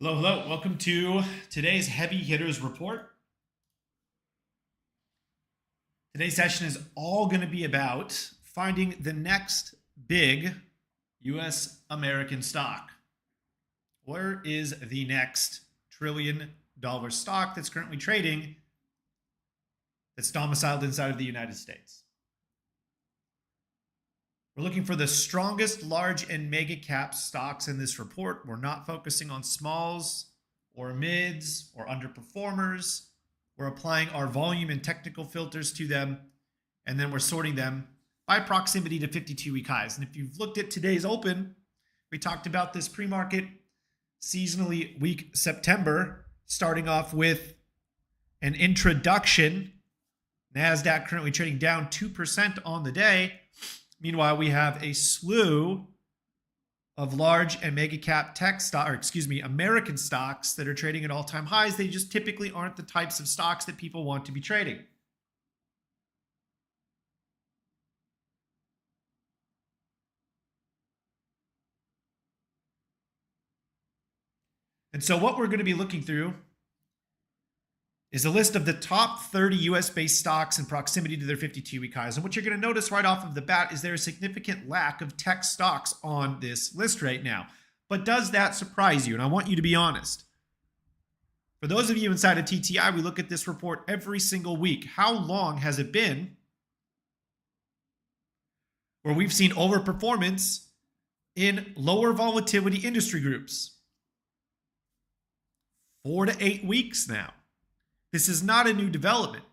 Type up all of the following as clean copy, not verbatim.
Hello, hello. Welcome to today's Heavy Hitters Report. Today's session is all going to be about finding the next big U.S. American stock. Where is the next trillion-dollar stock that's currently trading that's domiciled inside of the United States? We're looking for the strongest large and mega cap stocks in this report. We're not focusing on smalls or mids or underperformers. We're applying our volume and technical filters to them, and then we're sorting them by proximity to 52-week highs. And if you've looked at today's open, we talked about this pre-market seasonally weak September, starting off with an introduction. NASDAQ currently trading down 2% on the day. Meanwhile, we have a slew of large and mega cap tech stock, American stocks that are trading at all-time highs. They just typically aren't the types of stocks that people want to be trading. And so what we're going to be looking through is a list of the top 30 US-based stocks in proximity to their 52-week highs. And what you're going to notice right off of the bat is there's a significant lack of tech stocks on this list right now. But does that surprise you? And I want you to be honest. For those of you inside of TTI, we look at this report every single week. How long has it been where we've seen overperformance in lower volatility industry groups? 4 to 8 weeks now. This is not a new development.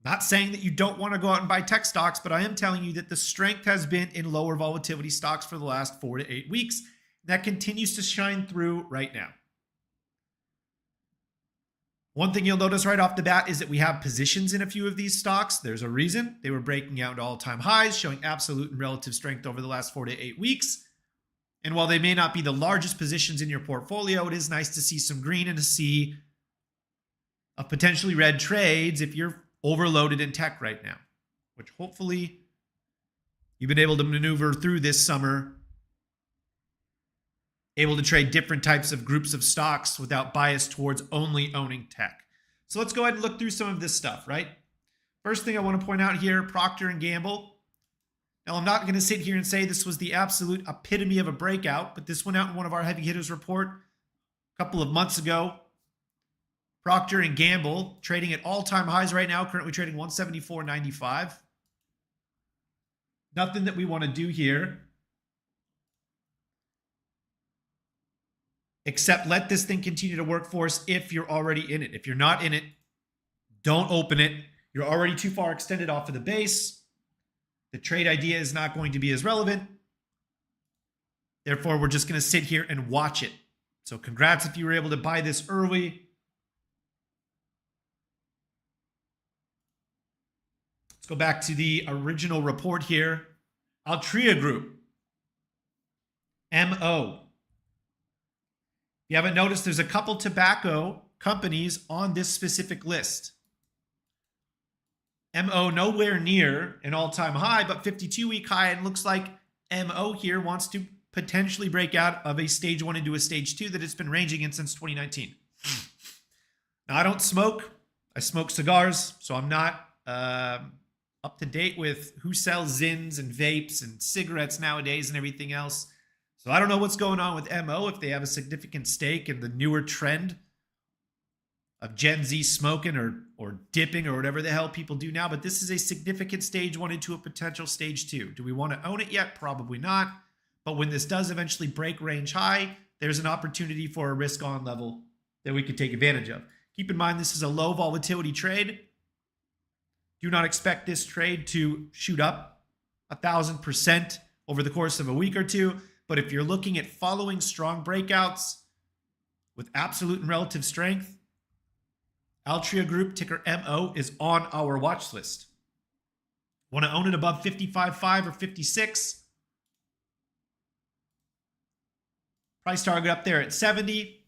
Not saying that you don't want to go out and buy tech stocks, but I am telling you that the strength has been in lower volatility stocks for the last 4 to 8 weeks. That continues to shine through right now. One thing you'll notice right off the bat is that we have positions in a few of these stocks. There's a reason. They were breaking out to all-time highs, showing absolute and relative strength over the last 4 to 8 weeks. And while they may not be the largest positions in your portfolio, it is nice to see some green and to see of potentially red trades if you're overloaded in tech right now, which hopefully you've been able to maneuver through this summer, able to trade different types of groups of stocks without bias towards only owning tech. So let's go ahead and look through some of this stuff, right? First thing I want to point out here, Procter & Gamble. Now, I'm not going to sit here and say this was the absolute epitome of a breakout, but this went out in one of our heavy hitters report a couple of months ago. Procter & Gamble trading at all-time highs right now, currently trading 174.95. Nothing that we want to do here except let this thing continue to work for us if you're already in it. If you're not in it, don't open it. You're already too far extended off of the base. The trade idea is not going to be as relevant. Therefore, we're just going to sit here and watch it. So congrats if you were able to buy this early. Let's go back to the original report here. Altria Group MO. If you haven't noticed, there's a couple tobacco companies on this specific list. MO nowhere near an all-time high, but 52-week high. And looks like MO here wants to potentially break out of a stage 1 into a stage 2 that it's been ranging in since 2019. Now, I don't smoke. I smoke cigars, so I'm not up to date with who sells Zins and vapes and cigarettes nowadays and everything else. So I don't know what's going on with MO, if they have a significant stake in the newer trend of Gen Z smoking or dipping or whatever the hell people do now. But this is a significant stage 1 into a potential stage 2. Do we want to own it yet? Probably not. But when this does eventually break range high, there's an opportunity for a risk on level that we could take advantage of. Keep in mind, this is a low volatility trade. Do not expect this trade to shoot up 1,000% over the course of a week or two. But if you're looking at following strong breakouts with absolute and relative strength, Altria Group, ticker MO, is on our watch list. Want to own it above 55.5 or 56? Price target up there at 70.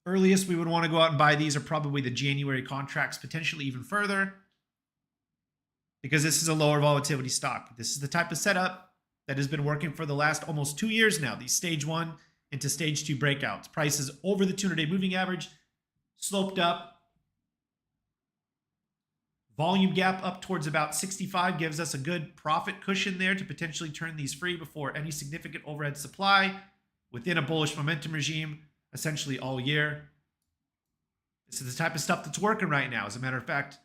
Earliest we would want to go out and buy these are probably the January contracts, potentially even further, because this is a lower volatility stock. This is the type of setup that has been working for the last almost 2 years now. These stage 1 into stage 2 breakouts. Prices over the 200-day moving average, sloped up. Volume gap up towards about 65 gives us a good profit cushion there to potentially turn these free before any significant overhead supply within a bullish momentum regime essentially all year. This is the type of stuff that's working right now. As a matter of fact,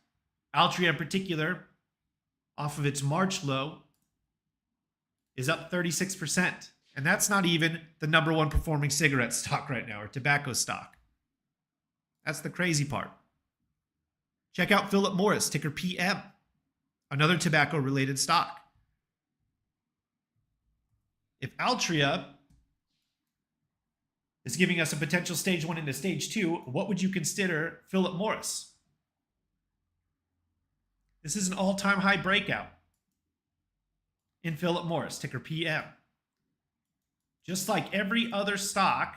Altria in particular, off of its March low, is up 36%. And that's not even the number one performing cigarette stock right now or tobacco stock. That's the crazy part. Check out Philip Morris, ticker PM, another tobacco-related stock. If Altria is giving us a potential stage 1 into stage 2, what would you consider Philip Morris? This is an all-time high breakout in Philip Morris, ticker PM. Just like every other stock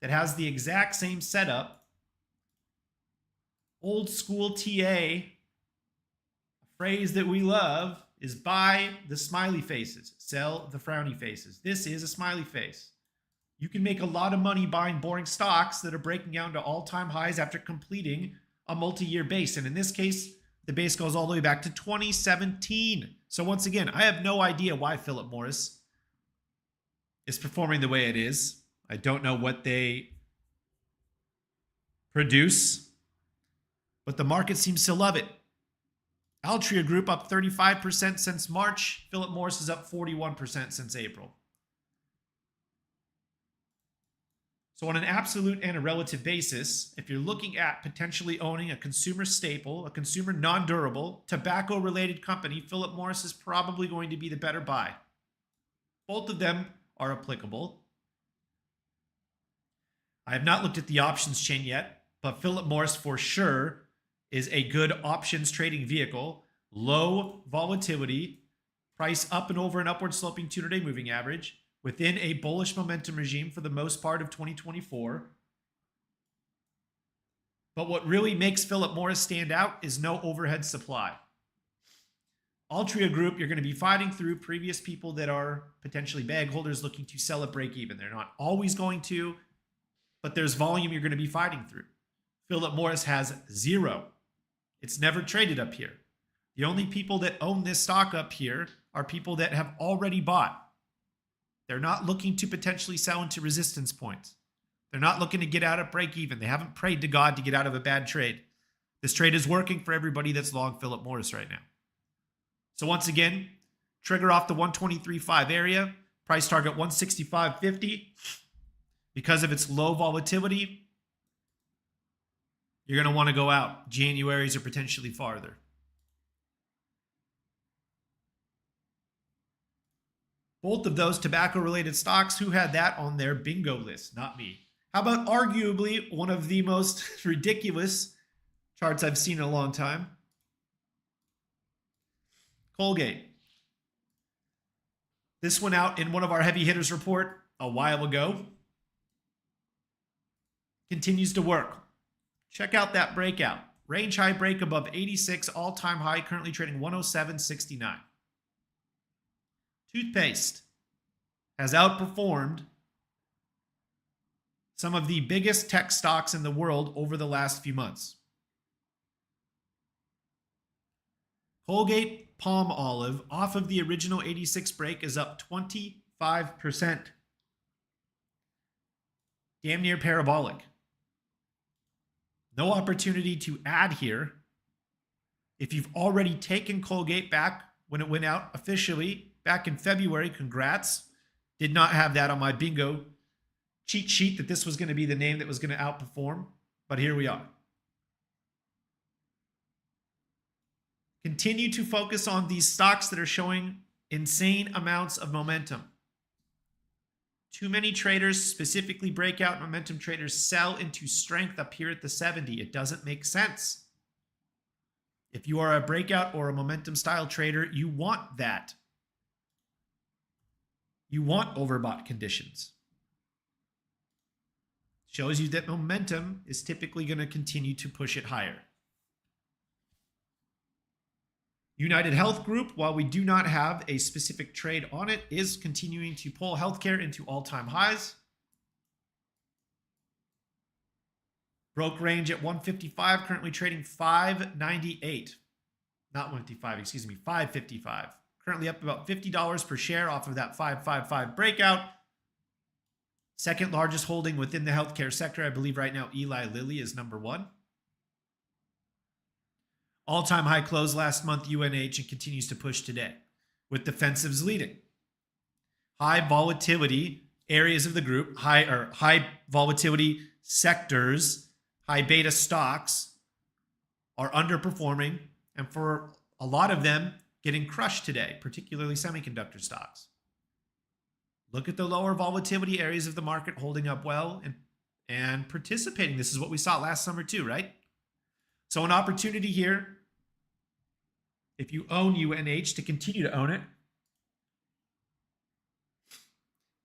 that has the exact same setup, old school TA, a phrase that we love, is buy the smiley faces, sell the frowny faces. This is a smiley face. You can make a lot of money buying boring stocks that are breaking down to all-time highs after completing a multi-year base. And in this case, the base goes all the way back to 2017. So once again, I have no idea why Philip Morris is performing the way it is. I don't know what they produce, but the market seems to love it. Altria Group up 35% since March. Philip Morris is up 41% since April. So on an absolute and a relative basis, if you're looking at potentially owning a consumer staple, a consumer non-durable, tobacco-related company, Philip Morris is probably going to be the better buy. Both of them are applicable. I have not looked at the options chain yet, but Philip Morris for sure is a good options trading vehicle. Low volatility, price up and over an upward sloping 200-day moving average within a bullish momentum regime for the most part of 2024. But what really makes Philip Morris stand out is no overhead supply. Altria Group, you're going to be fighting through previous people that are potentially bag holders looking to sell at break even. They're not always going to, but there's volume you're going to be fighting through. Philip Morris has zero. It's never traded up here. The only people that own this stock up here are people that have already bought. They're not looking to potentially sell into resistance points. They're not looking to get out at break even. They haven't prayed to God to get out of a bad trade. This trade is working for everybody that's long Philip Morris right now. So once again, trigger off the 123.5 area, price target 165.50. Because of its low volatility, you're going to want to go out Januaries or potentially farther. Both of those tobacco-related stocks, who had that on their bingo list? Not me. How about arguably one of the most ridiculous charts I've seen in a long time? Colgate. This went out in one of our heavy hitters report a while ago. Continues to work. Check out that breakout. Range high break above 86, all-time high, currently trading 107.69. Toothpaste has outperformed some of the biggest tech stocks in the world over the last few months. Colgate Palm Olive off of the original 86 break is up 25%. Damn near parabolic. No opportunity to add here. If you've already taken Colgate back when it went out officially back in February, congrats. Did not have that on my bingo cheat sheet that this was going to be the name that was going to outperform, but here we are. Continue to focus on these stocks that are showing insane amounts of momentum. Too many traders, specifically breakout momentum traders, sell into strength up here at the 70. It doesn't make sense. If you are a breakout or a momentum style trader, you want that. You want overbought conditions. Shows you that momentum is typically going to continue to push it higher. United Health Group, while we do not have a specific trade on it, is continuing to pull healthcare into all-time highs. Broke range at 155, currently trading 598. Not 155, excuse me, 555. Currently up about $50 per share off of that 555 breakout. Second largest holding within the healthcare sector. I believe right now Eli Lilly is number one. All-time high close last month, UNH, and continues to push today, with defensives leading. High volatility areas of the group, high volatility sectors, high beta stocks are underperforming, and for a lot of them, getting crushed today, particularly semiconductor stocks. Look at the lower volatility areas of the market holding up well and participating. This is what we saw last summer too, right? So an opportunity here, if you own UNH, to continue to own it.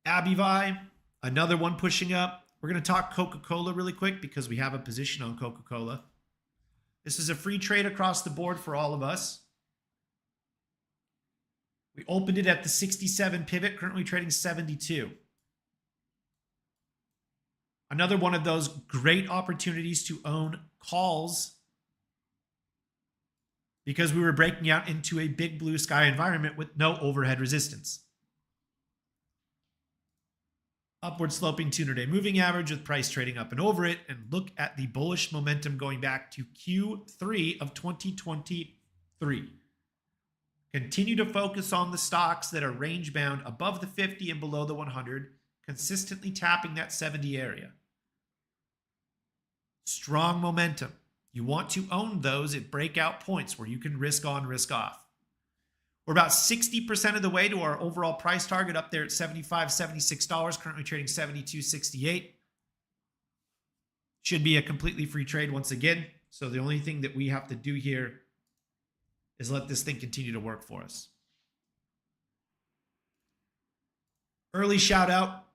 Abivi, another one pushing up. We're going to talk Coca-Cola really quick because we have a position on Coca-Cola. This is a free trade across the board for all of us. We opened it at the 67 pivot, currently trading 72. Another one of those great opportunities to own calls because we were breaking out into a big blue sky environment with no overhead resistance. Upward sloping 200-day moving average with price trading up and over it. And look at the bullish momentum going back to Q3 of 2023. Continue to focus on the stocks that are range bound above the 50 and below the 100, consistently tapping that 70 area. Strong momentum. You want to own those at breakout points where you can risk on, risk off. We're about 60% of the way to our overall price target, up there at $75, $76, currently trading $72.68. Should be a completely free trade once again. So the only thing that we have to do here is let this thing continue to work for us. Early shout out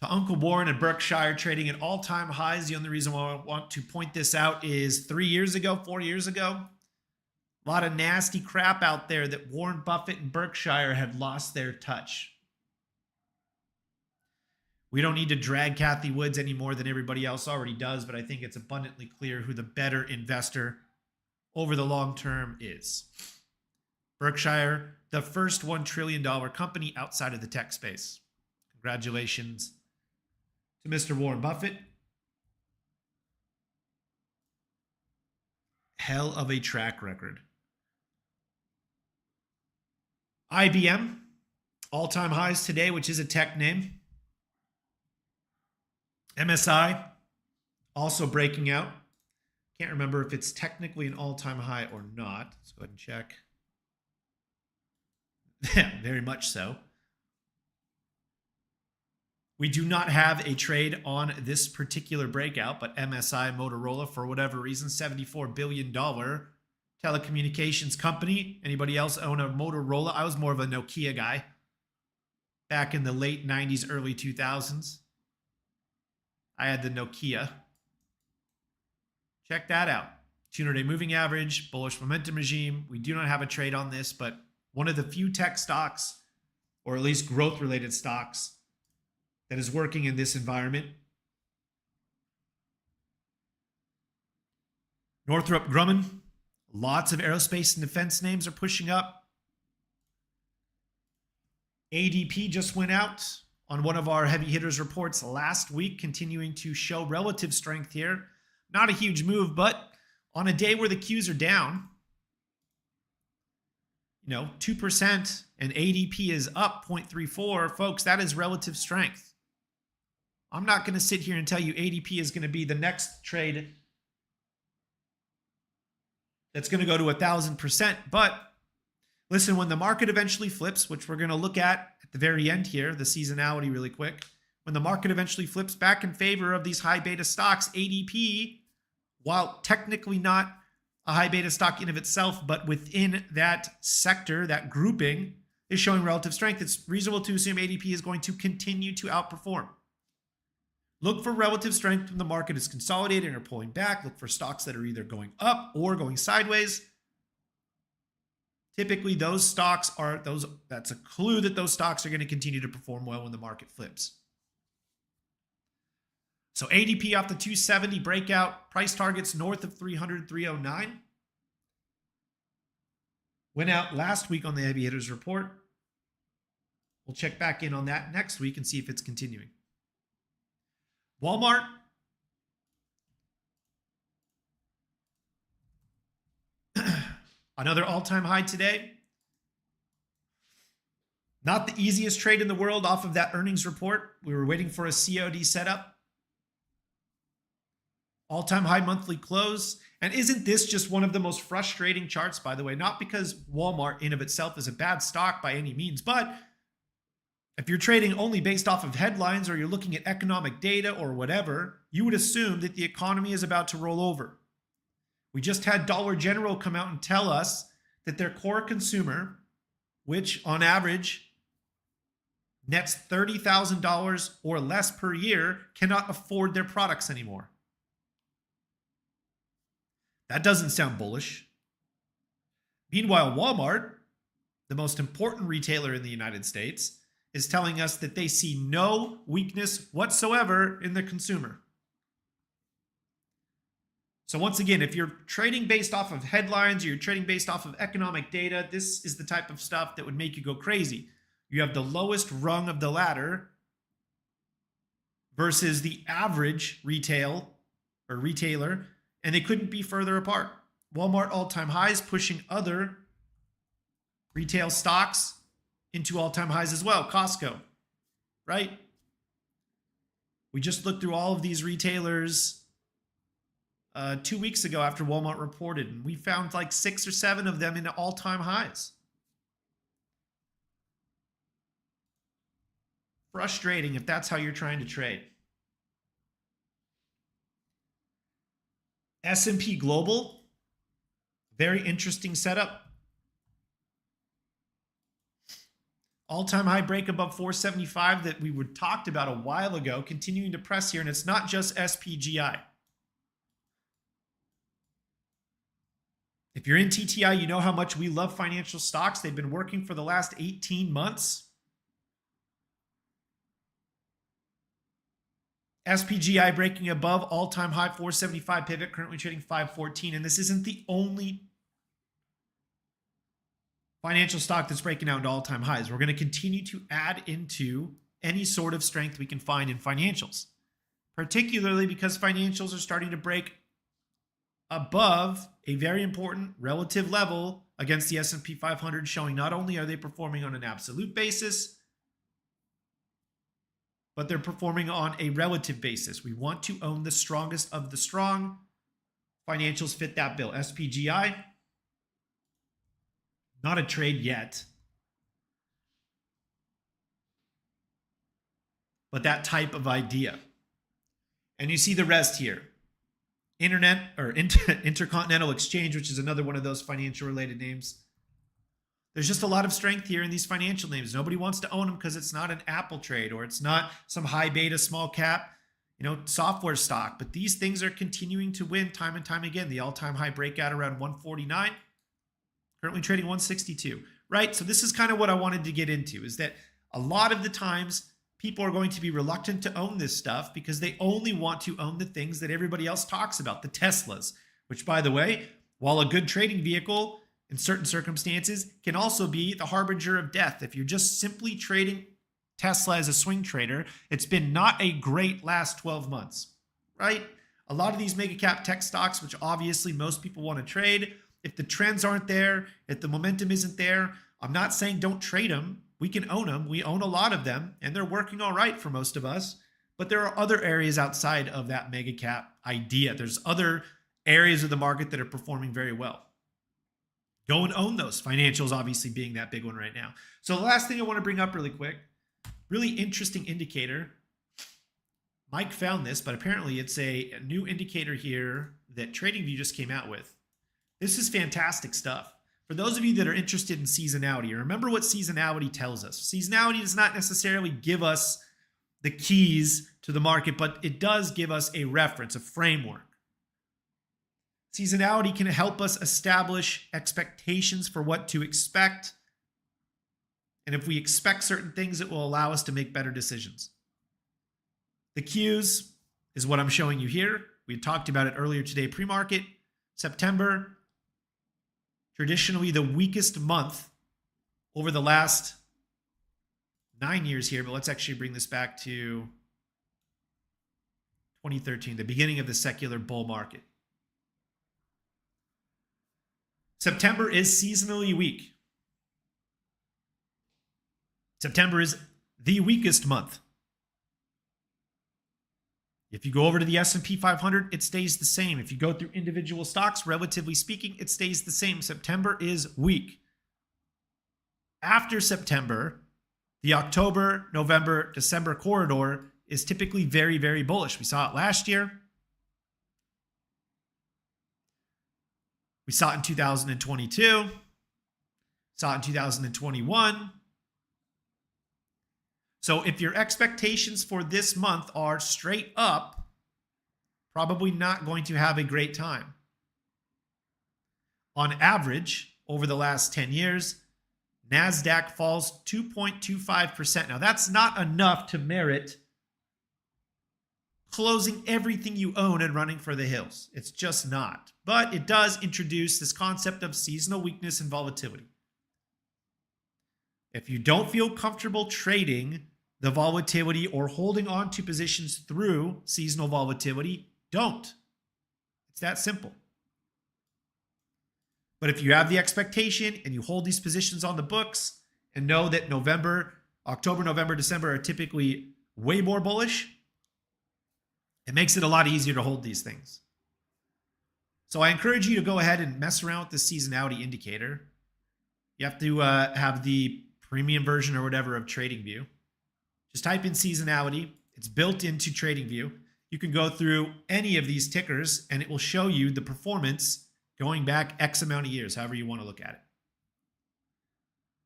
to Uncle Warren and Berkshire, trading at all-time highs. The only reason why I want to point this out is 4 years ago, a lot of nasty crap out there that Warren Buffett and Berkshire had lost their touch. We don't need to drag Cathie Woods any more than everybody else already does, but I think it's abundantly clear who the better investor over the long term is. Berkshire, the first $1 trillion company outside of the tech space. Congratulations to Mr. Warren Buffett. Hell of a track record. IBM, all-time highs today, which is a tech name. MSI, also breaking out. Can't remember if it's technically an all-time high or not. Let's go ahead and check. Very much so. We do not have a trade on this particular breakout, but MSI Motorola, for whatever reason, $74 billion telecommunications company. Anybody else own a Motorola? I was more of a Nokia guy back in the late 90s, early 2000s. I had the Nokia. Check that out. 200-day moving average, bullish momentum regime. We do not have a trade on this, but one of the few tech stocks, or at least growth-related stocks, that is working in this environment. Northrop Grumman, lots of aerospace and defense names are pushing up. ADP just went out on one of our heavy hitters reports last week, continuing to show relative strength here. Not a huge move, but on a day where the Qs are down, 2% and ADP is up 0.34, folks, that is relative strength. I'm not going to sit here and tell you ADP is going to be the next trade that's going to go to 1,000%. But listen, when the market eventually flips, which we're going to look at the very end here, the seasonality really quick. When the market eventually flips back in favor of these high beta stocks, ADP, while technically not a high beta stock in of itself, but within that sector, that grouping, is showing relative strength. It's reasonable to assume ADP is going to continue to outperform. Look for relative strength when the market is consolidating or pulling back. Look for stocks that are either going up or going sideways. Typically, those stocks that's a clue that those stocks are going to continue to perform well when the market flips. So ADP off the 270 breakout, price targets north of 300, 309. Went out last week on the Heavy Hitters Report. We'll check back in on that next week and see if it's continuing. Walmart. Another all-time high today. Not the easiest trade in the world off of that earnings report. We were waiting for a COD setup. All-time high monthly close. And isn't this just one of the most frustrating charts, by the way? Not because Walmart in of itself is a bad stock by any means, but if you're trading only based off of headlines or you're looking at economic data or whatever, you would assume that the economy is about to roll over. We just had Dollar General come out and tell us that their core consumer, which on average nets $30,000 or less per year, cannot afford their products anymore. That doesn't sound bullish. Meanwhile, Walmart, the most important retailer in the United States, is telling us that they see no weakness whatsoever in the consumer. So once again, if you're trading based off of headlines or you're trading based off of economic data, this is the type of stuff that would make you go crazy. You have the lowest rung of the ladder versus the average retailer, and they couldn't be further apart. Walmart all-time highs pushing other retail stocks into all-time highs as well. Costco, right? We just looked through all of these retailers 2 weeks ago after Walmart reported, and we found like 6 or 7 of them into all-time highs. Frustrating if that's how you're trying to trade. S&P Global, very interesting setup. All-time high break above 475 that we were talked about a while ago, continuing to press here, and it's not just SPGI. If you're in TTI, you know how much we love financial stocks. They've been working for the last 18 months. SPGI breaking above all-time high 475 pivot, currently trading 514. And this isn't the only financial stock that's breaking out into all-time highs. We're going to continue to add into any sort of strength we can find in financials, particularly because financials are starting to break above a very important relative level against the S&P 500, showing not only are they performing on an absolute basis, but they're performing on a relative basis. We want to own the strongest of the strong. Financials fit that bill. SPGI, not a trade yet, but that type of idea. And you see the rest here. Intercontinental Exchange, which is another one of those financial related names. There's just a lot of strength here in these financial names. Nobody wants to own them because it's not an Apple trade or it's not some high beta, small cap, software stock. But these things are continuing to win time and time again. The all-time high breakout around 149, currently trading 162, right? So this is kind of what I wanted to get into, is that a lot of the times people are going to be reluctant to own this stuff because they only want to own the things that everybody else talks about, the Teslas, which, by the way, while a good trading vehicle in certain circumstances, can also be the harbinger of death. If you're just simply trading Tesla as a swing trader, it's been not a great last 12 months, right? A lot of these mega cap tech stocks, which obviously most people want to trade, if the trends aren't there, if the momentum isn't there, I'm not saying don't trade them. We can own them. We own a lot of them, and they're working all right for most of us. But there are other areas outside of that mega cap idea. There's other areas of the market that are performing very well. Go and own those. Financials obviously being that big one right now. So the last thing I want to bring up really quick, really interesting indicator. Mike found this, but apparently it's a new indicator here that TradingView just came out with. This is fantastic stuff. For those of you that are interested in seasonality, remember what seasonality tells us. Seasonality does not necessarily give us the keys to the market, but it does give us a reference, a framework. Seasonality can help us establish expectations for what to expect. And if we expect certain things, it will allow us to make better decisions. The cues, is what I'm showing you here. We talked about it earlier today, pre-market. September, traditionally the weakest month over the last 9 years here, but let's actually bring this back to 2013, the beginning of the secular bull market. September is seasonally weak. September is the weakest month. If you go over to the S&P 500, it stays the same. If you go through individual stocks, relatively speaking, it stays the same. September is weak. After September, the October, November, December corridor is typically very, very bullish. We saw it last year. We saw it in 2022. Saw it in 2021. So if your expectations for this month are straight up, probably not going to have a great time. On average, over the last 10 years, NASDAQ falls 2.25%. Now, that's not enough to merit closing everything you own and running for the hills. It's just not. But it does introduce this concept of seasonal weakness and volatility. If you don't feel comfortable trading the volatility or holding on to positions through seasonal volatility, don't. It's that simple. But if you have the expectation and you hold these positions on the books and know that October, November, December are typically way more bullish, it makes it a lot easier to hold these things. So I encourage you to go ahead and mess around with the seasonality indicator. You have to have the premium version or whatever of TradingView. Just type in seasonality. It's built into TradingView. You can go through any of these tickers and it will show you the performance going back X amount of years, however you want to look at it.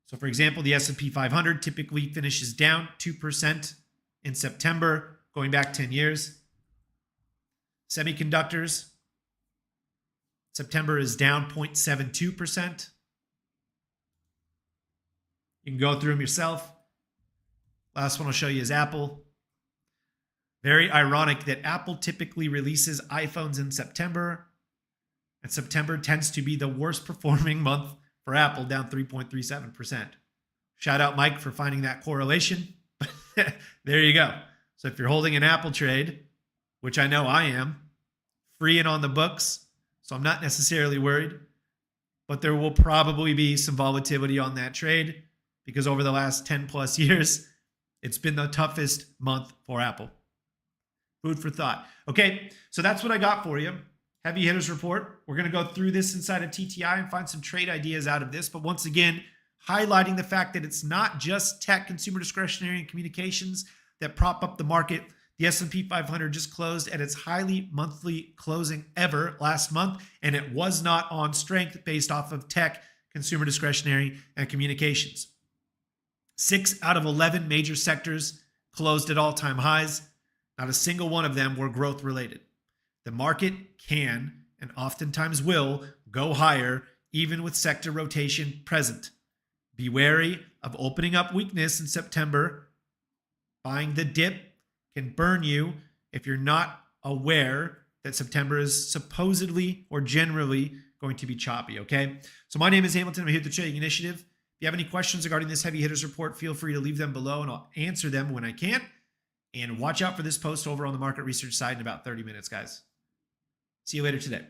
So for example, the S&P 500 typically finishes down 2% in September, going back 10 years. Semiconductors, September is down 0.72%. You can go through them yourself. Last one I'll show you is Apple. Very ironic that Apple typically releases iPhones in September, and September tends to be the worst performing month for Apple, down 3.37%. Shout out Mike for finding that correlation. There you go. So if you're holding an Apple trade, which I know I am, free and on the books, so I'm not necessarily worried, but there will probably be some volatility on that trade because over the last 10 plus years, it's been the toughest month for Apple. Food for thought. Okay, so that's what I got for you. Heavy hitters report. We're going to go through this inside of TTI and find some trade ideas out of this. But once again, highlighting the fact that it's not just tech, consumer discretionary, and communications that prop up the market. The S&P 500 just closed at its highly monthly closing ever last month, and it was not on strength based off of tech, consumer discretionary, and communications. 6 out of 11 major sectors closed at all-time highs. Not a single one of them were growth-related. The market can, and oftentimes will, go higher even with sector rotation present. Be wary of opening up weakness in September. Buying the dip can burn you if you're not aware that September is supposedly or generally going to be choppy, okay? So my name is Hamilton. I'm here at the Trading Initiative. If you have any questions regarding this heavy hitters report, feel free to leave them below and I'll answer them when I can. And watch out for this post over on the market research side in about 30 minutes, guys. See you later today.